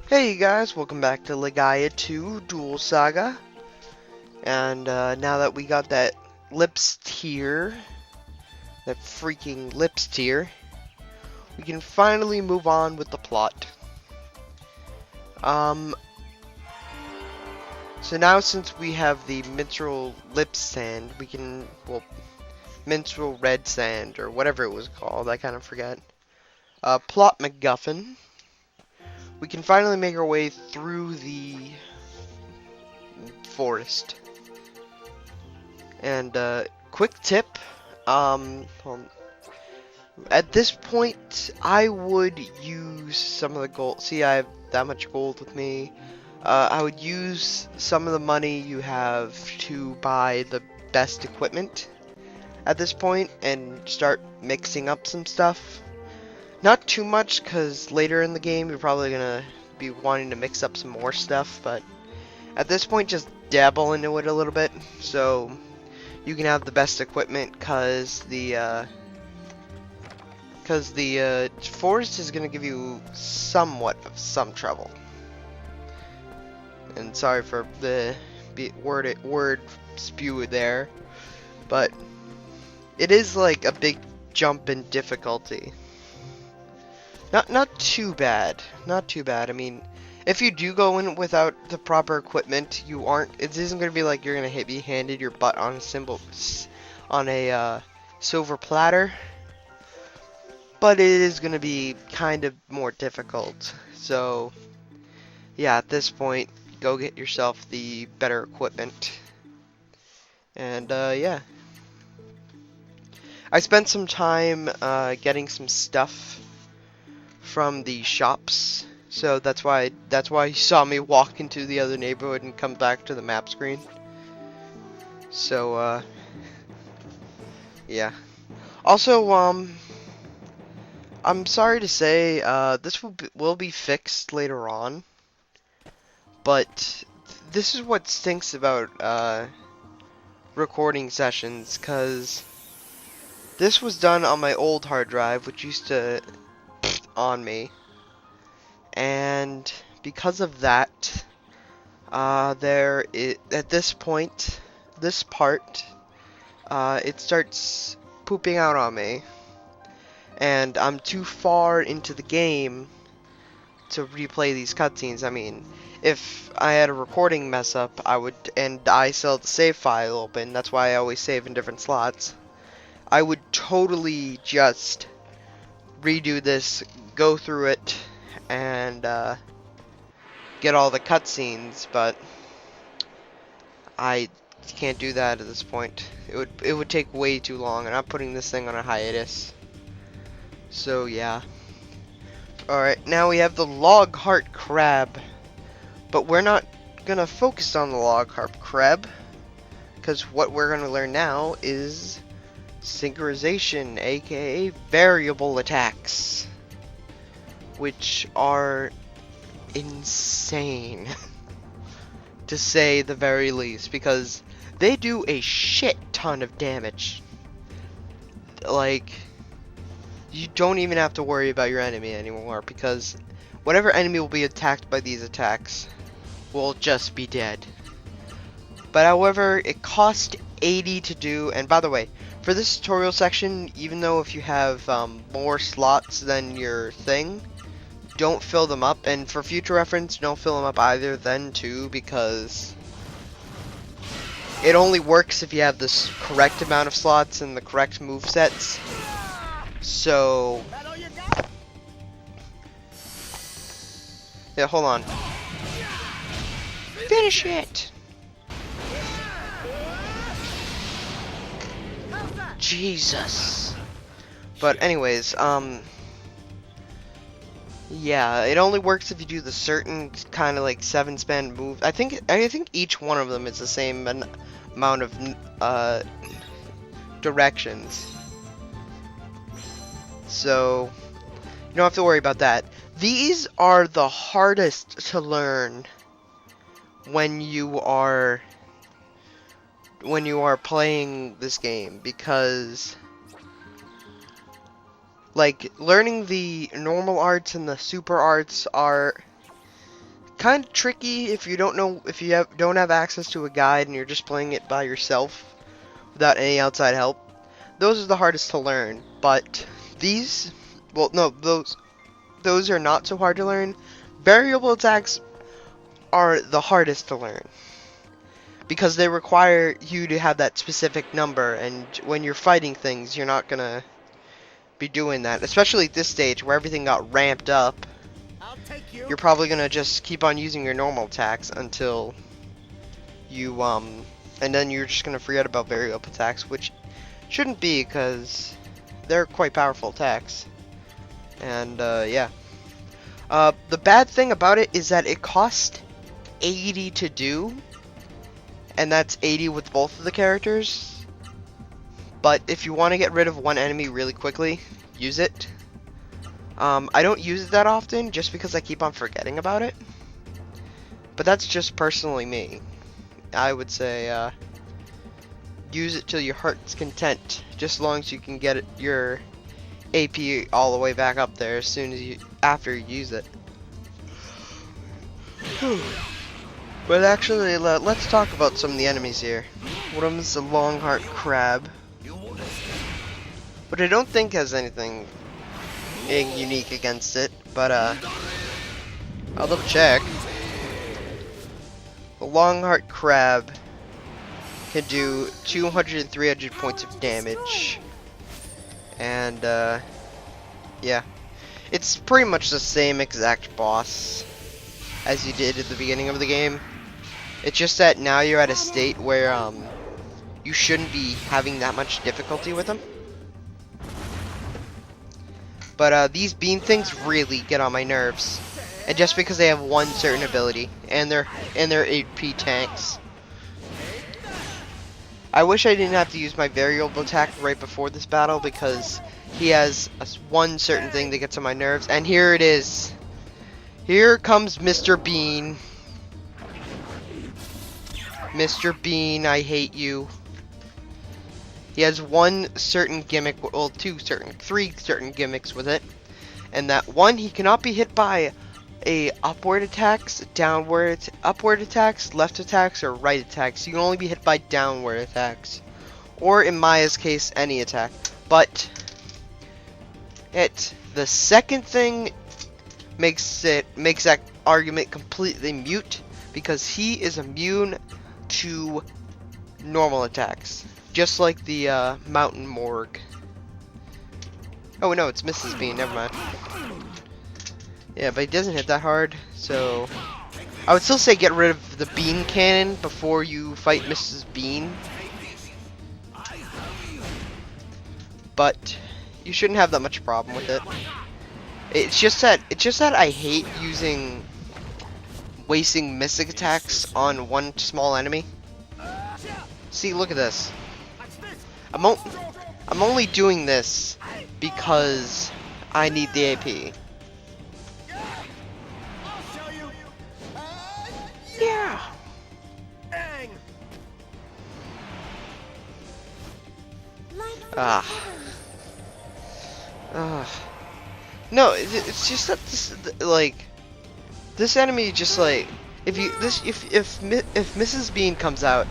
Hey guys, welcome back to Legaia 2 Duel Saga. And now that we got that lips tier, that freaking lips tier, we can finally move on with the plot. So now since we have the minstrel lip sand, we can, well, minstrel red sand, or whatever it was called, I kind of forget. Plot MacGuffin. We can finally make our way through the forest. And quick tip, at this point I would use some of the gold. See, I have that much gold with me. I would use some of the money you have to buy the best equipment at this point and start mixing up some stuff. Not too much, because later in the game you're probably gonna be wanting to mix up some more stuff, but at this point just dabble into it a little bit so you can have the best equipment, because the forest is gonna give you somewhat of some trouble. And sorry for the word spew there, but it is like a big jump in difficulty. Not too bad. Not too bad. I mean, if you do go in without the proper equipment, it isn't gonna be like you're gonna be handed your butt on a silver platter. But it is gonna be kind of more difficult. So yeah, at this point, go get yourself the better equipment. And yeah, I spent some time getting some stuff from the shops, so that's why you saw me walk into the other neighborhood and come back to the map screen. So yeah. Also, I'm sorry to say, this will be fixed later on, but this is what stinks about recording sessions, cause this was done on my old hard drive, which used to on me, and because of that, at this point, this part, it starts pooping out on me, and I'm too far into the game to replay these cutscenes. I mean, if I had a recording mess up, and I still have the save file open, that's why I always save in different slots, I would totally just redo this, go through it, and get all the cutscenes, but I can't do that at this point. It would take way too long, and I'm putting this thing on a hiatus. So yeah. Alright, now we have the Logheart Crab. But we're not gonna focus on the Logheart Crab, because what we're gonna learn now is synchronization, aka variable attacks, which are insane to say the very least, because they do a shit ton of damage. Like, you don't even have to worry about your enemy anymore, because whatever enemy will be attacked by these attacks will just be dead. But however, it costs 80 to do, and by the way, for this tutorial section, even though if you have more slots than your thing, don't fill them up, and for future reference, don't fill them up either then too, because it only works if you have this correct amount of slots and the correct movesets. So yeah, hold on. Finish it! Jesus. But anyways, yeah, it only works if you do the certain kind of like 7-span move. I think each one of them is the same amount of directions. So you don't have to worry about that. These are the hardest to learn when you are playing this game, because like learning the normal arts and the super arts are kind of tricky if you don't know, if you don't have access to a guide and you're just playing it by yourself without any outside help. Those are the hardest to learn, but these, well, no, those are not so hard to learn. Variable attacks are the hardest to learn because they require you to have that specific number, and when you're fighting things, you're not gonna be doing that, especially at this stage where everything got ramped up. You're probably gonna just keep on using your normal attacks until you and then you're just gonna forget about variable attacks, which shouldn't be, because they're quite powerful attacks. And yeah, the bad thing about it is that it costs 80 to do, and that's 80 with both of the characters. But if you want to get rid of one enemy really quickly, use it. I don't use it that often just because I keep on forgetting about it. But that's just personally me. I would say use it till your heart's content, just as long as you can get your AP all the way back up there as soon as after you use it. But actually, let's talk about some of the enemies here. One of them is the Longheart Crab, but I don't think has anything unique against it, but I'll double check. The Longheart Crab can do 200 and 300 points of damage, and yeah, it's pretty much the same exact boss as you did at the beginning of the game. It's just that now you're at a state where you shouldn't be having that much difficulty with them. But these bean things really get on my nerves, and just because they have one certain ability, and they're AP tanks. I wish I didn't have to use my variable attack right before this battle, because he has one certain thing that gets on my nerves, and here it is. Here comes Mr. Bean. Mr. Bean, I hate you. He has one certain gimmick, well, three certain gimmicks with it. And that one, he cannot be hit by upward attacks, upward attacks, left attacks, or right attacks. You can only be hit by downward attacks. Or in Maya's case, any attack. But the second thing makes that argument completely mute, because he is immune to normal attacks, just like the Mountain Morgue. Oh no, it's Mrs. Bean, never mind. Yeah, but he doesn't hit that hard, so I would still say get rid of the Bean Cannon before you fight Mrs. Bean. But you shouldn't have that much problem with it. It's just that I hate wasting mystic attacks on one small enemy. See, look at this. I'm only doing this because I need the AP. Yeah. No, it's just that this enemy just like if Mrs. Bean comes out,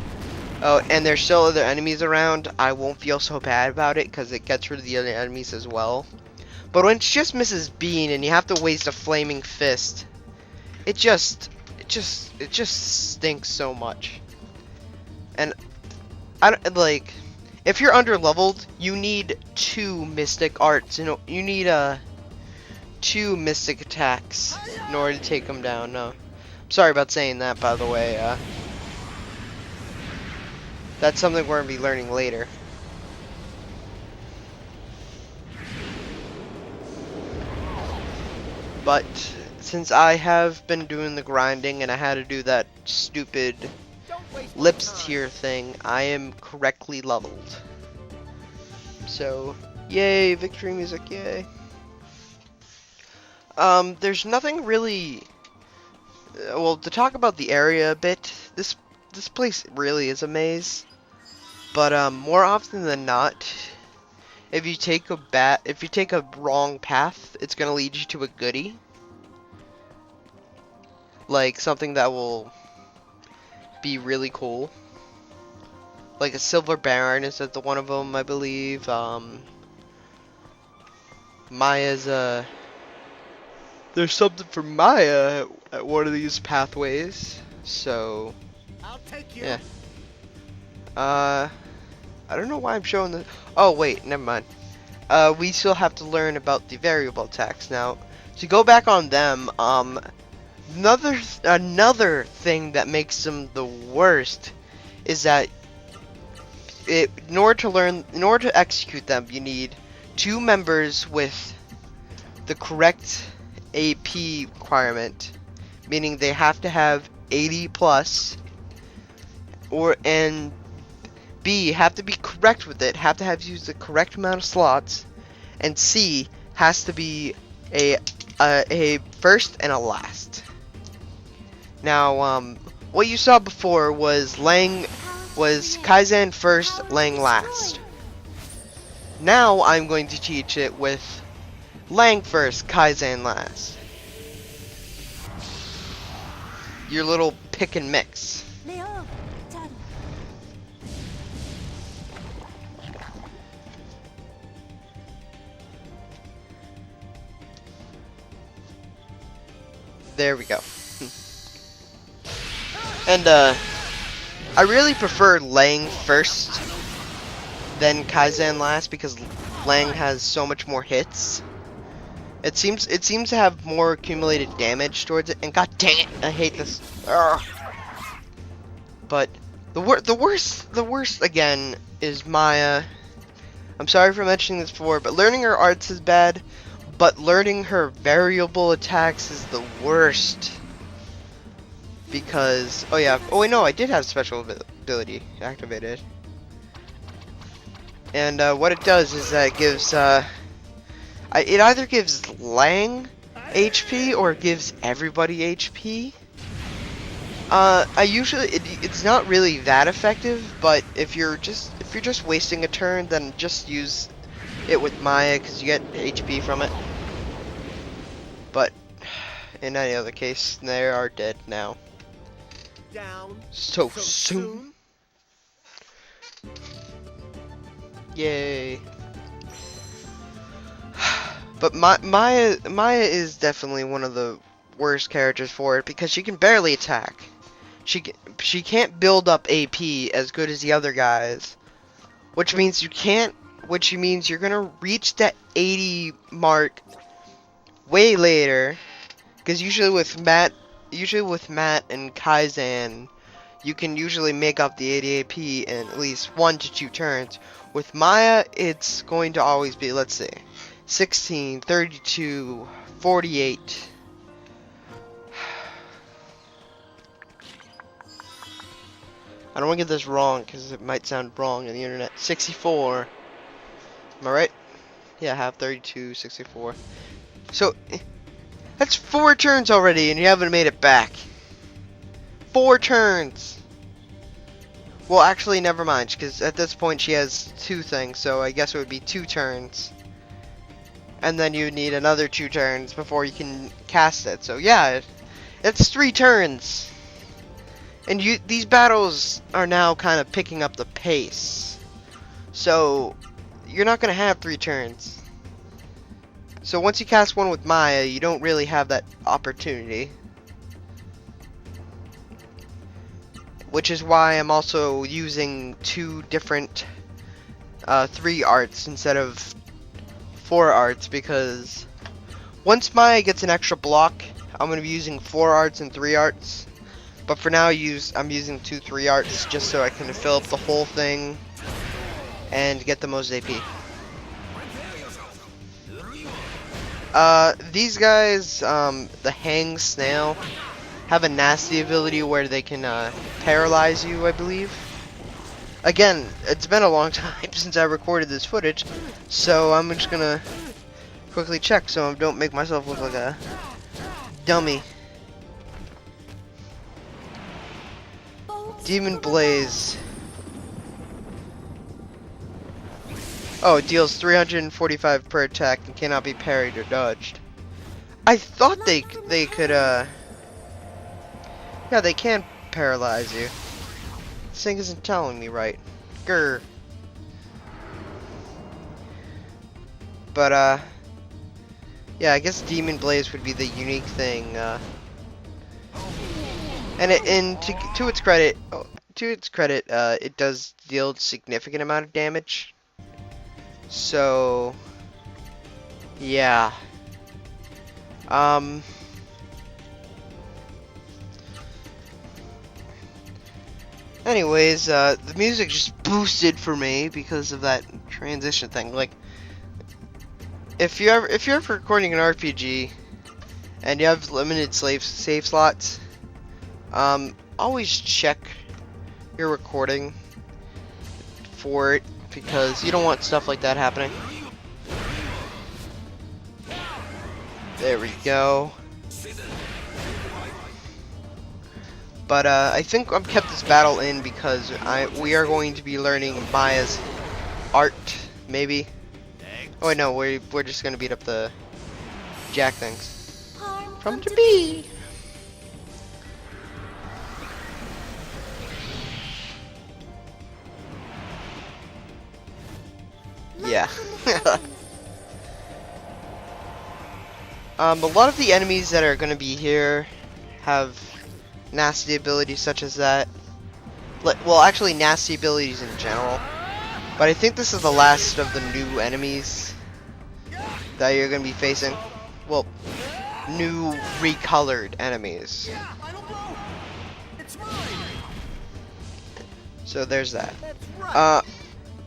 oh, and there's still other enemies around, I won't feel so bad about it because it gets rid of the other enemies as well. But when it's just Mrs. Bean and you have to waste a flaming fist, it just stinks so much. And I don't like, if you're under leveled, you need 2 mystic arts. You know, you need 2 mystic attacks in order to take them down. No, I'm sorry about saying that, by the way. That's something we're gonna be learning later. But since I have been doing the grinding and I had to do that stupid lips tier thing, I am correctly leveled. So, yay, victory music, yay. There's nothing really, well, to talk about the area a bit, this place really is a maze. But more often than not, if you take a wrong path, it's gonna lead you to a goodie. like something that will be really cool. Like a silver baron is the one of them, I believe. Maya's there's something for Maya at one of these pathways. So I'll take you. yeah. I don't know why I'm showing this. Oh wait, never mind. We still have to learn about the variable attacks now. To go back on them, another thing that makes them the worst is that in order to execute them, you need 2 members with the correct AP requirement, meaning they have to have 80 plus, and B, have to be correct with it, have to have used the correct amount of slots, and C, has to be a first and a last. Now, what you saw before was Kaizen first, Lang last. Now I'm going to teach it with Lang first, Kaizen last. Your little pick and mix. There we go. And I really prefer Lang first, then Kaizen last, because Lang has so much more hits. It seems to have more accumulated damage towards it, and god dang it, I hate this. Ugh. But the worst again is Maya. I'm sorry for mentioning this before, but learning her arts is bad, but learning her variable attacks is the worst. Because, oh yeah, oh wait, no, I did have special ability activated. And what it does is that it gives, it either gives Lang HP or it gives everybody HP. It's not really that effective, but if you're just wasting a turn, then just use it with Maya, because you get HP from it. But in any other case, they are dead now. Down So soon? Yay. But Maya is definitely one of the worst characters for it, because she can barely attack. She can't build up AP as good as the other guys, which means you're gonna reach that 80 mark way later, because usually with Matt and Kaizen, you can usually make up the 80 AP in at least 1 to 2 turns. With Maya, it's going to always be, let's see, 16, 32, 48. I don't want to get this wrong, because it might sound wrong on the internet. 64. Am I right? Yeah, I have 32, 64. So, that's 4 turns already, and you haven't made it back. 4 turns! Well, actually, never mind, because at this point she has 2 things, so I guess it would be 2 turns. And then you need another 2 turns before you can cast it. So yeah, it's 3 turns! And these battles are now kind of picking up the pace. So, you're not going to have 3 turns. So once you cast one with Maya, you don't really have that opportunity. Which is why I'm also using 2 different 3 arts instead of 4 arts, because once Maya gets an extra block, I'm going to be using 4 arts and 3 arts. But for now, I'm using 2 3 arts just so I can fill up the whole thing and get the most AP. These guys, the Hang Snail, have a nasty ability where they can paralyze you, I believe. Again, it's been a long time since I recorded this footage, so I'm just gonna quickly check so I don't make myself look like a dummy. Demon Blaze. Oh, it deals 345 per attack and cannot be parried or dodged. I thought they could Yeah, they can paralyze you. This thing isn't telling me right. Grr. But, yeah, I guess Demon Blaze would be the unique thing, and to its credit, it does deal a significant amount of damage. So, yeah. Anyways, the music just boosted for me because of that transition thing. Like, if you're ever recording an RPG and you have limited save slots, always check your recording for it because you don't want stuff like that happening. There we go. But I think I've kept this battle in because we are going to be learning Maya's art, maybe. Oh wait, no, we're just gonna beat up the jack things. From to be. Yeah. A lot of the enemies that are gonna be here have nasty abilities such as that. Well, actually nasty abilities in general. But I think this is the last of the new enemies that you're going to be facing. Well, new recolored enemies. So there's that.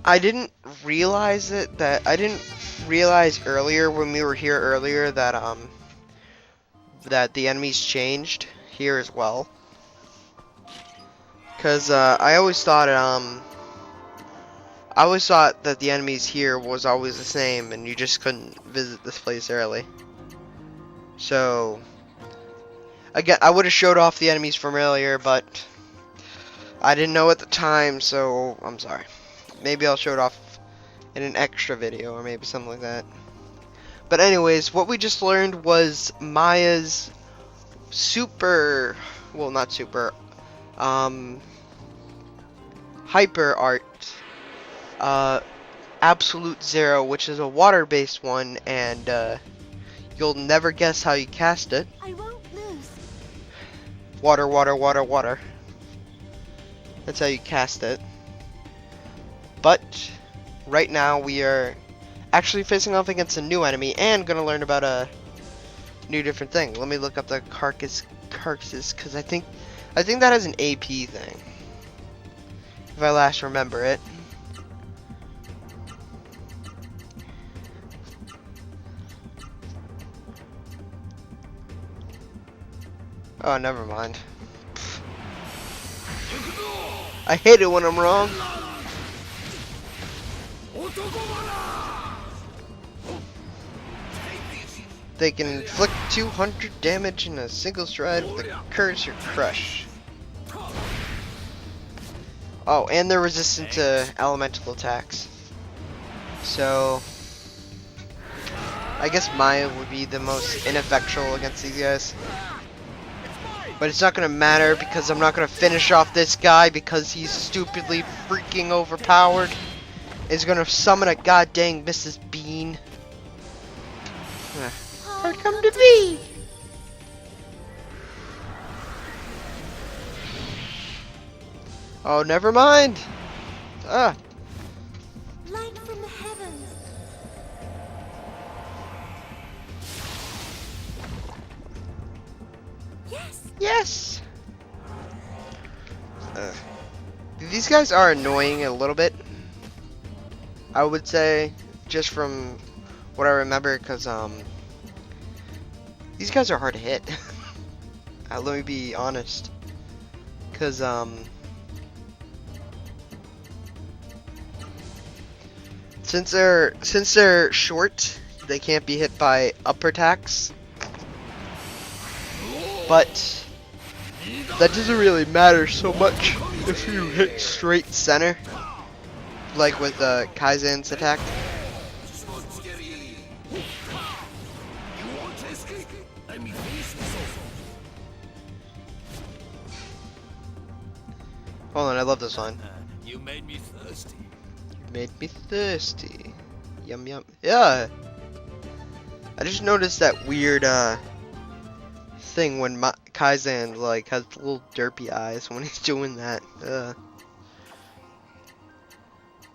I didn't realize I didn't realize earlier when we were here earlier that that the enemies changed here as well. Cause I always thought that the enemies here was always the same, and you just couldn't visit this place early. So again, I would have showed off the enemies from earlier, but I didn't know at the time, so I'm sorry. Maybe I'll show it off in an extra video, or maybe something like that. But anyways, what we just learned was Maya's super, well, not super, hyper art, absolute zero, which is a water-based one, and you'll never guess how you cast it. I won't lose. Water, water, water, water. That's how you cast it. But right now we are actually facing off against a new enemy and gonna learn about a new different thing. Let me look up the carcasses, because I think that has an AP thing, if I last remember it. Oh, never mind. I hate it when I'm wrong. They can inflict 200 damage in a single stride with a curse or crush. Oh, and they're resistant to elemental attacks. So I guess Maya would be the most ineffectual against these guys. But it's not gonna matter because I'm not gonna finish off this guy because he's stupidly freaking overpowered. He's gonna summon a goddamn Mrs. Bean. Or come to be. Oh, never mind. Ah. Light from the heavens. Yes. Yes. These guys are annoying a little bit, I would say, just from what I remember, because these guys are hard to hit. Let me be honest, because since they're short, they can't be hit by upper attacks. But that doesn't really matter so much if you hit straight center, like with Kaizen's attack. Hold on, I love this line. You made me thirsty. Made me thirsty. Yum yum. Yeah. I just noticed that weird thing when Kaizen like has little derpy eyes when he's doing that.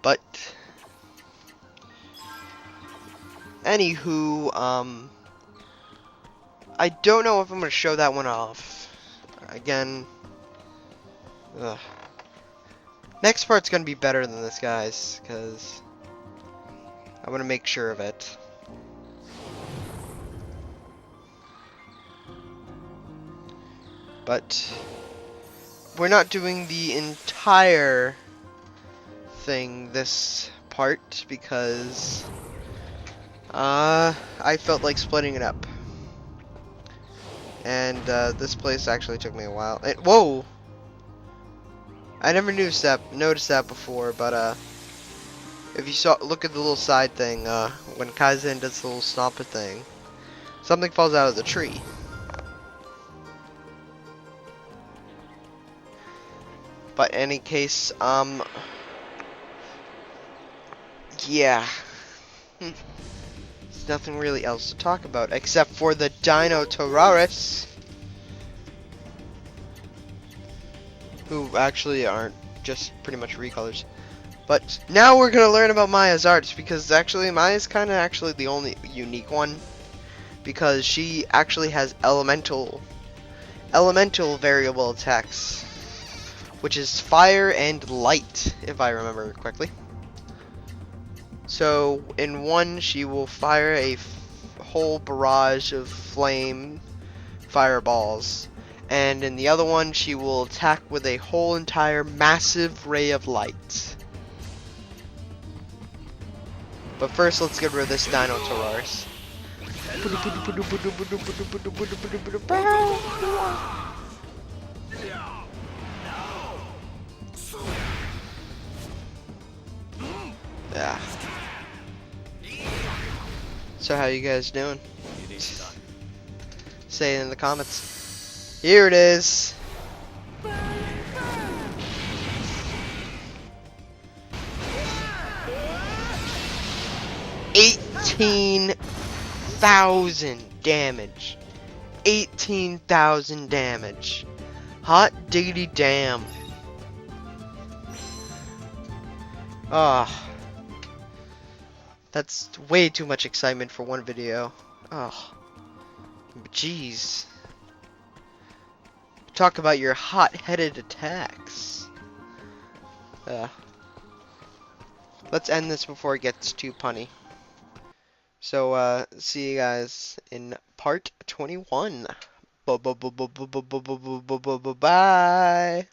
But anywho, I don't know if I'm gonna show that one off. Again, ugh. Next part's gonna be better than this, guys, because I want to make sure of it. But we're not doing the entire thing this part because I felt like splitting it up. And this place actually took me a while. Whoa! I never noticed that before, but if you look at the little side thing, when Kaizen does the little snopper thing, something falls out of the tree. But in any case, yeah. There's nothing really else to talk about except for the Dino Terraris, who actually aren't, just pretty much recolors. But now we're gonna learn about Maya's arts, because actually Maya's kind of actually the only unique one, because she actually has elemental variable attacks, which is fire and light, if I remember correctly. So in one, she will fire a whole barrage of flame fireballs, and in the other one, she will attack with a whole entire massive ray of light. But first, let's get rid of this Dino Terraris. Yeah. So how you guys doing? Say it in the comments. Here it is. $18,000 damage. 18,000 damage. Hot diggity damn. Ah. That's way too much excitement for one video. Oh, jeez. Talk about your hot-headed attacks. Let's end this before it gets too punny. So, see you guys in part 21. Bye.